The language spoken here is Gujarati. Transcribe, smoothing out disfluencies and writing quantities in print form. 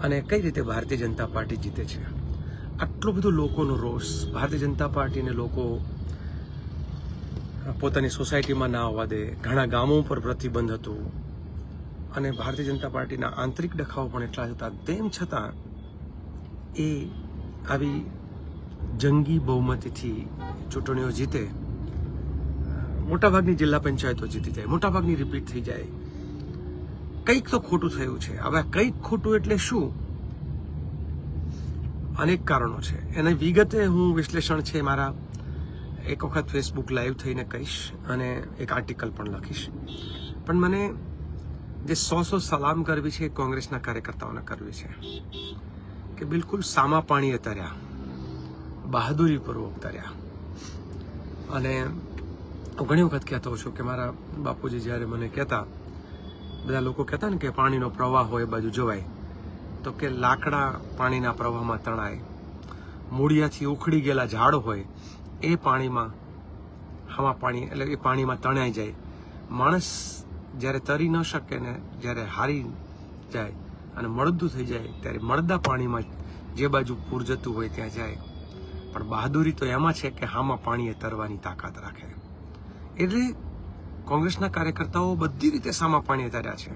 અને કઈ રીતે ભારતીય જનતા પાર્ટી જીતે છે. આટલો બધો લોકોનો રોષ, ભારતીય જનતા પાર્ટીને લોકો પોતાની સોસાયટીમાં ના આવવા દે, ઘણા ગામો પર પ્રતિબંધ હતું અને ભારતીય જનતા પાર્ટીના આંતરિક ડખાઓ પણ એટલા હતા. તેમ છતાં એ આવી જંગી બહુમતીથી ચૂંટણીઓ જીતે, મોટાભાગની જિલ્લા પંચાયતો જીતી જાય, મોટાભાગની રિપીટ થઈ જાય. કંઈક તો ખોટું થયું છે. હવે કંઈક ખોટું એટલે શું? અનેક કારણો છે. એના વિગતે હું વિશ્લેષણ છે મારા એક વખત ફેસબુક લાઈવ થઈને કહીશ અને એક આર્ટિકલ પણ લખીશ. પણ મને જે 100 સલામ કરવી છે એ કોંગ્રેસના કાર્યકર્તાઓને કરવી છે કે બિલકુલ સામા પાણીએ તર્યા, બહાદુરીપૂર્વક તર્યા. અને હું ઘણી વખત કહેતો છું કે મારા બાપુજી જ્યારે મને કહેતા, બધા લોકો કહેતા ને કે પાણીનો પ્રવાહ હોય એ બાજુ જવાય, તો કે લાકડા પાણીના પ્રવાહમાં તણાય, મૂળિયાથી ઉખડી ગયેલા ઝાડ હોય એ પાણીમાં પાણી એટલે એ પાણીમાં તણાઈ જાય. માણસ જ્યારે તરી ન શકે ને જ્યારે હારી જાય અને મળદું થઈ જાય ત્યારે મળદા પાણીમાં જે બાજુ પૂર જતું હોય ત્યાં જાય. પણ બહાદુરી તો એમાં છે કે હામાં પાણીએ તરવાની તાકાત રાખે. એટલે કોંગ્રેસના કાર્યકર્તાઓ બધી રીતે સામા પાણીએ તર્યા છે.